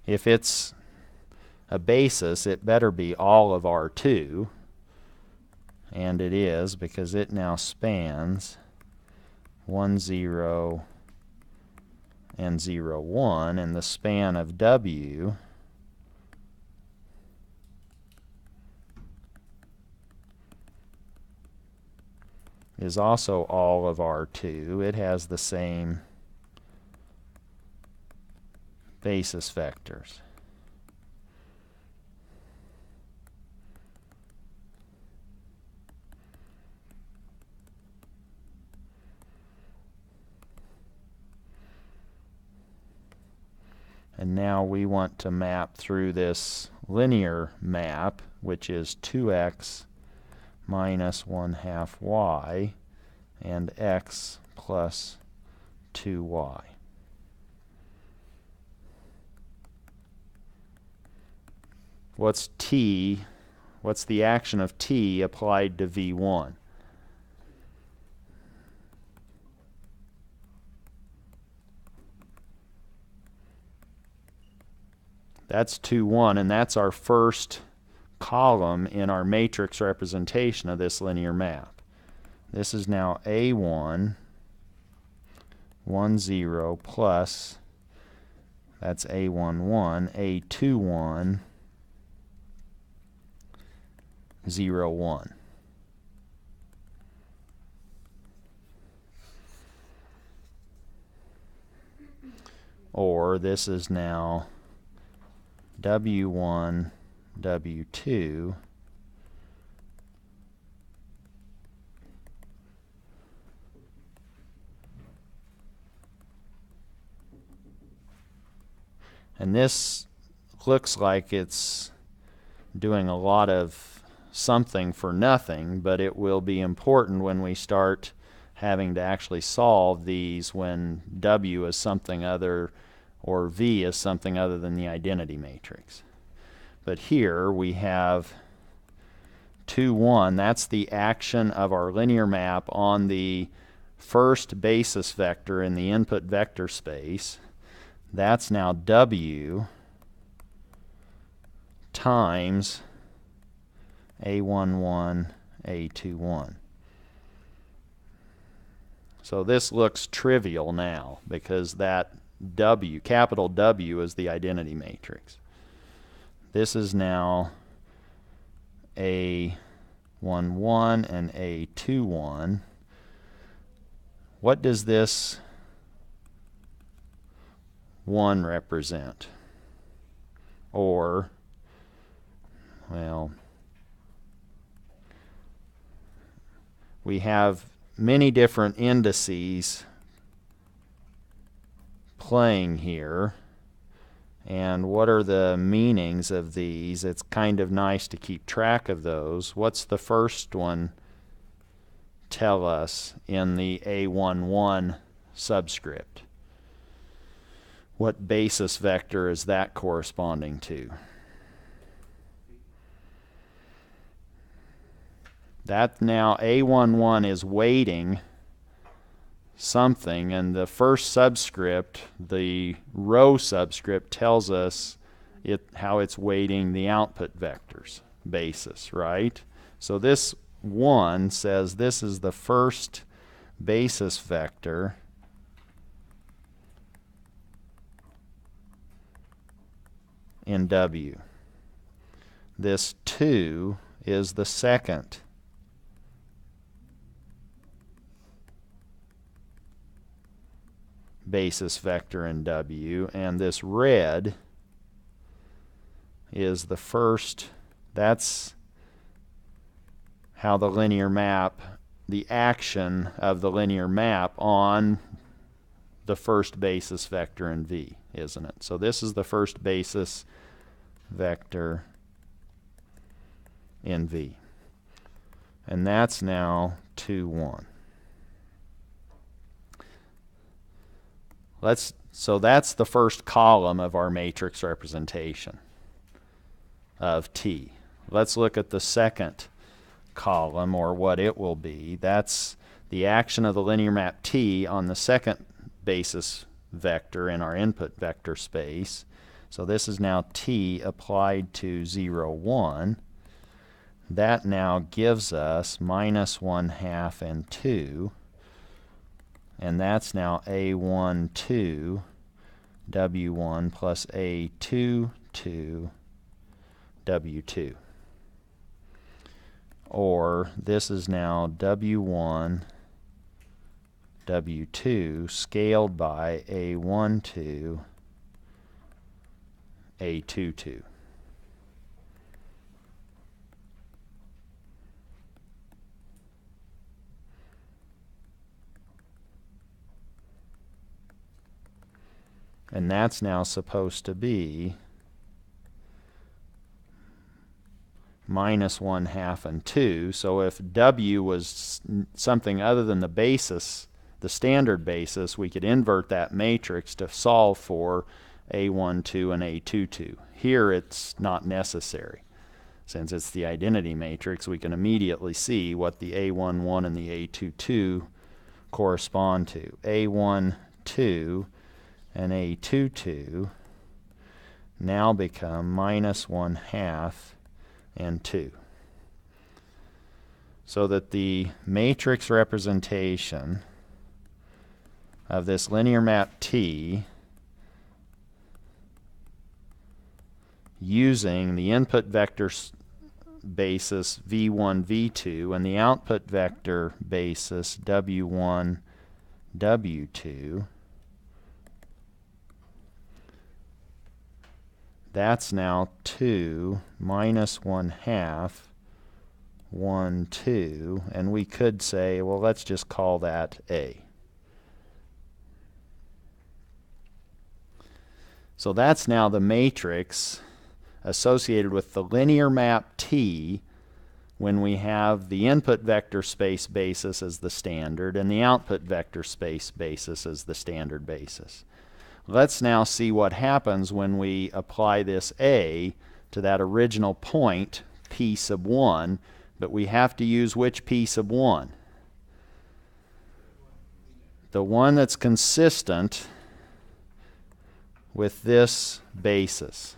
if it's a basis, it better be all of R2, and it is, because it now spans 1, 0, and 0, 1, and the span of W is also all of R2. It has the same basis vectors. And now we want to map through this linear map, which is 2x minus 1/2 y and x plus 2y. what's t, what's the action of t applied to v1? That's 2, 1, and that's our first column in our matrix representation of this linear map. This is now A1, 1, 0, plus, that's A1, 1, A2, 1, 0, 1. Or this is now W1, W2, and this looks like it's doing a lot of something for nothing, but it will be important when we start having to actually solve these when W is something other, or V is something other than the identity matrix. But here we have 2, 1. That's the action of our linear map on the first basis vector in the input vector space. That's now W times A1, 1, A2, 1. So this looks trivial now because that W, capital W, is the identity matrix. This is now A1, 1 and A2, 1. What does this 1 represent? Or, well, we have many different indices playing here, and what are the meanings of these? It's kind of nice to keep track of those. What's the first one tell us in the A11 subscript? What basis vector is that corresponding to? That now A11 is weighting something, and the first subscript, the row subscript, tells us how it's weighting the output vector's basis, right? So this 1 says this is the first basis vector in W. This 2 is the second basis vector in W, and this red is the first. That's how the linear map, the action of the linear map on the first basis vector in V, isn't it? So this is the first basis vector in V, and that's now 2, 1. So that's the first column of our matrix representation of T. Let's look at the second column, or what it will be. That's the action of the linear map T on the second basis vector in our input vector space. So this is now T applied to 0, 1. That now gives us minus 1/2 and 2. And that's now A1, 2, W1 plus A2, 2, W2. Or this is now W1, W2 scaled by A1, 2, A2, 2. And that's now supposed to be minus 1/2 and 2. So if W was something other than the basis, the standard basis, we could invert that matrix to solve for A12 and A22. Here it's not necessary. Since it's the identity matrix, we can immediately see what the A11 and the A22 correspond to. A12 and A22 now become -1/2 and 2. So that the matrix representation of this linear map T using the input vector basis v1, v2 and the output vector basis w1, w2, that's now 2 -1/2, 1, 2, and we could say, well, let's just call that A. So that's now the matrix associated with the linear map T when we have the input vector space basis as the standard and the output vector space basis as the standard basis. Let's now see what happens when we apply this A to that original point, P sub 1, but we have to use which P sub 1? The one that's consistent with this basis,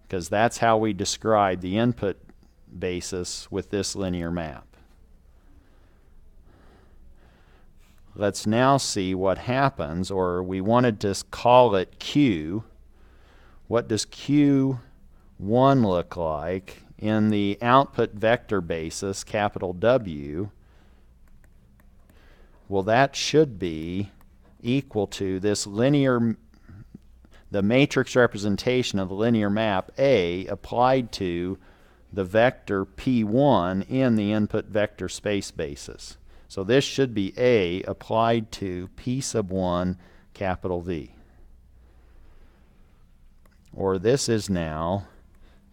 because that's how we describe the input basis with this linear map. Let's now see what happens, or we wanted to call it Q. What does Q1 look like in the output vector basis, capital W? Well, that should be equal to this linear, the matrix representation of the linear map A applied to the vector P1 in the input vector space basis. So this should be A applied to P sub 1 capital V. Or this is now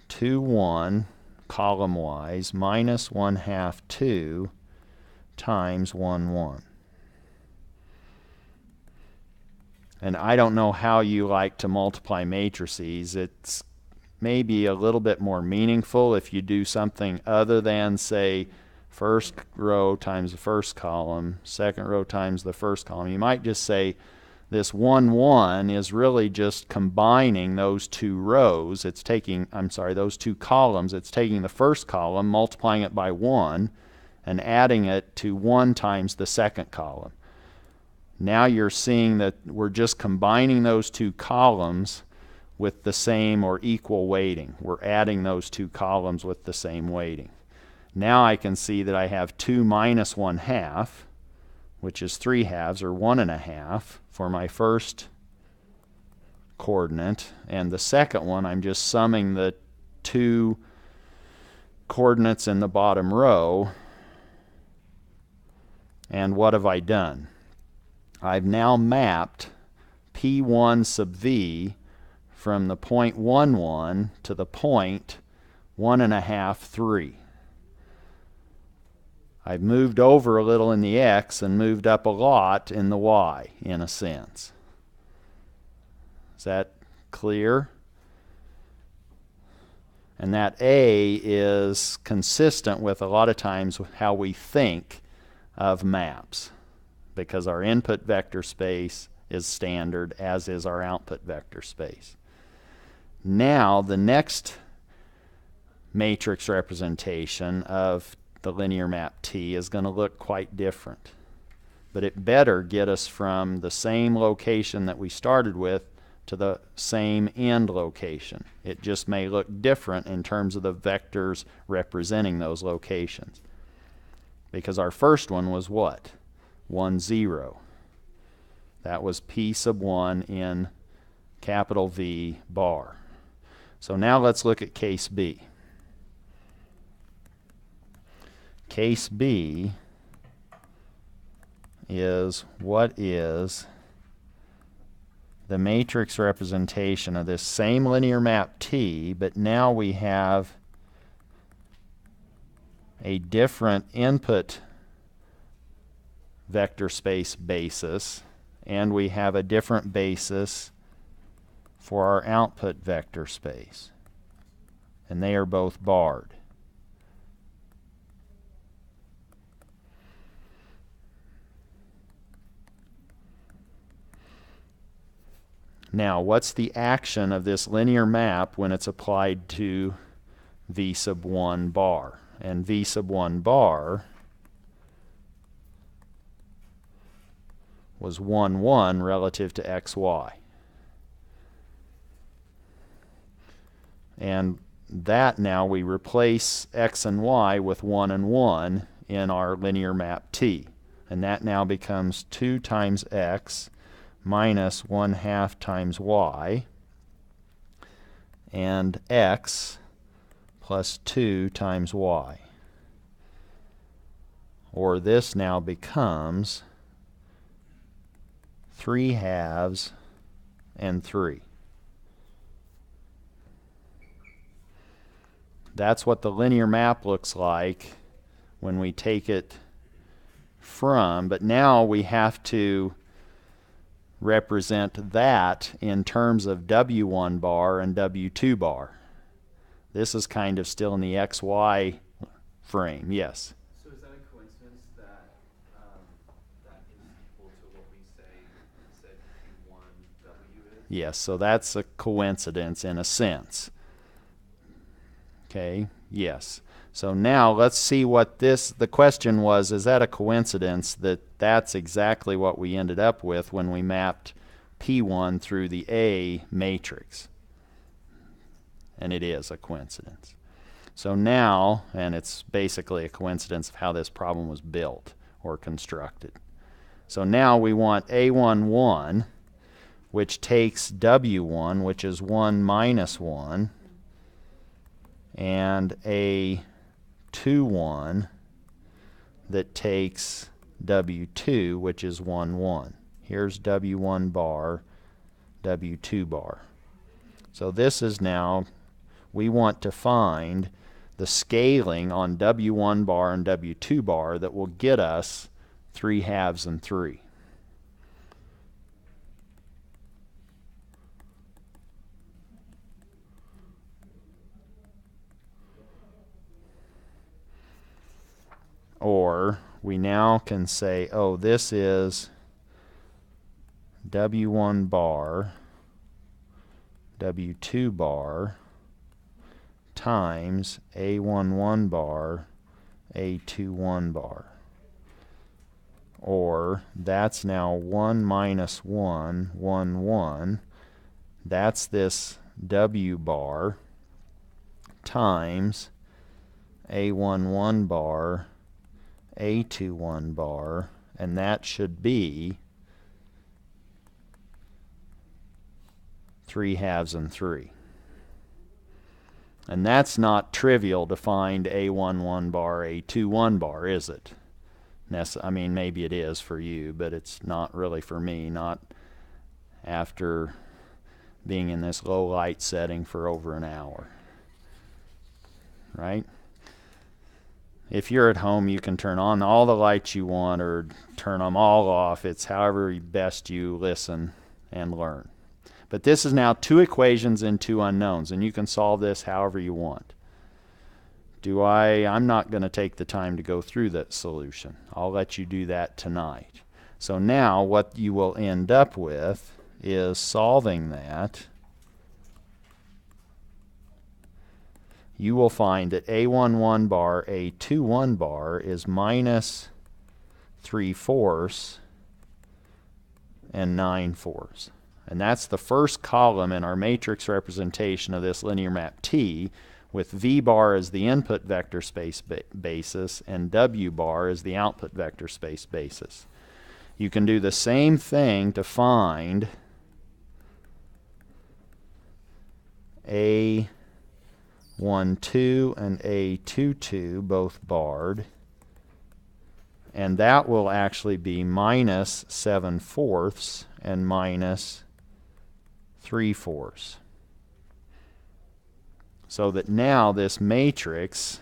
2, 1 column-wise -1/2, 2 times 1, 1. And I don't know how you like to multiply matrices. It's maybe a little bit more meaningful if you do something other than, say, first row times the first column, second row times the first column. You might just say this 1, 1 is really just combining those two rows. It's taking, those two columns. It's taking the first column, multiplying it by 1, and adding it to 1 times the second column. Now you're seeing that we're just combining those two columns with the same or equal weighting. We're adding those two columns with the same weighting. Now I can see that I have 2 -1/2, which is 3/2 or 1.5 for my first coordinate, and the second one I'm just summing the two coordinates in the bottom row. And what have I done? I've now mapped P1 sub V from the point 1, 1 to the point 1.5, 3. I've moved over a little in the X and moved up a lot in the Y, in a sense. Is that clear? And that A is consistent with a lot of times how we think of maps, because our input vector space is standard, as is our output vector space. Now the next matrix representation of the linear map T is going to look quite different. But it better get us from the same location that we started with to the same end location. It just may look different in terms of the vectors representing those locations. Because our first one was what? 1, 0. That was P sub 1 in capital V bar. So now let's look at case B. Case B is what is the matrix representation of this same linear map T, but now we have a different input vector space basis, and we have a different basis for our output vector space. And they are both barred. Now, what's the action of this linear map when it's applied to v sub 1 bar? And v sub 1 bar was 1, 1 relative to xy. And that now we replace x and y with 1 and 1 in our linear map T. And that now becomes 2 times x minus 1/2 times y, and x plus 2 times y. Or this now becomes 3/2 and 3. That's what the linear map looks like when we take it from, but now we have to represent that in terms of W1 bar and W2 bar. This is kind of still in the XY frame, yes. So is that a coincidence that that is equal to what we said Q1W is? Yes, so that's a coincidence in a sense. Okay, yes. So now let's see what the question was, is that a coincidence that that's exactly what we ended up with when we mapped P1 through the A matrix? And it is a coincidence. So now, and it's basically a coincidence of how this problem was built or constructed. So now we want A11, which takes W1, which is 1 minus 1, and A21 that takes W2, which is 1, 1. Here's W1 bar, W2 bar. So this is now, we want to find the scaling on W1 bar and W2 bar that will get us 3/2 and 3. Or we now can say, oh, this is W1 bar, W2 bar, times A11 bar, A21 bar. Or that's now 1 minus 1, 1, 1. That's this W bar times A11 bar, A21 bar, and that should be 3/2 and 3. And that's not trivial to find A11 bar, A21 bar, is it? I mean, maybe it is for you, but it's not really for me, not after being in this low light setting for over an hour. Right? If you're at home, you can turn on all the lights you want or turn them all off. It's however best you listen and learn. But this is now 2 equations and 2 unknowns, and you can solve this however you want. I'm not going to take the time to go through that solution. I'll let you do that tonight. So now what you will end up with is solving that. You will find that A11 bar, A21 bar is minus 3/4 and 9/4. And that's the first column in our matrix representation of this linear map T, with V bar as the input vector space basis and W bar as the output vector space basis. You can do the same thing to find A12 and A22, both barred, and that will actually be minus 7/4 and minus 3/4. So that now this matrix,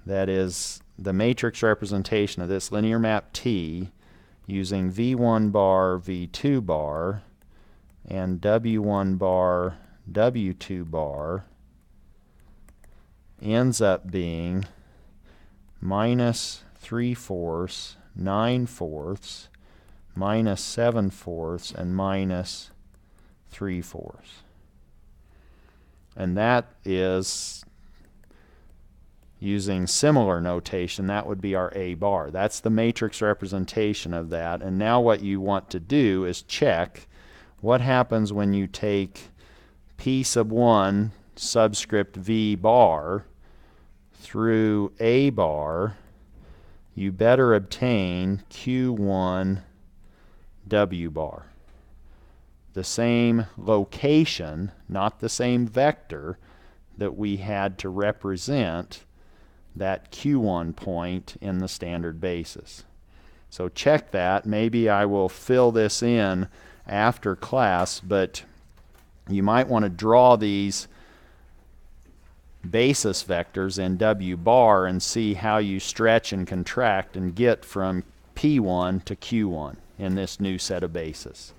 that is the matrix representation of this linear map T using V1 bar, V2 bar, and W1 bar, W2 bar ends up being minus 3/4, 9/4, minus 7/4, and minus 3/4. And that is, using similar notation, that would be our A bar. That's the matrix representation of that. And now what you want to do is check what happens when you take P sub 1 subscript V bar through A bar. You better obtain Q1 W bar. The same location, not the same vector, that we had to represent that Q1 point in the standard basis. So check that. Maybe I will fill this in after class, but you might want to draw these basis vectors in W bar and see how you stretch and contract and get from P1 to Q1 in this new set of basis.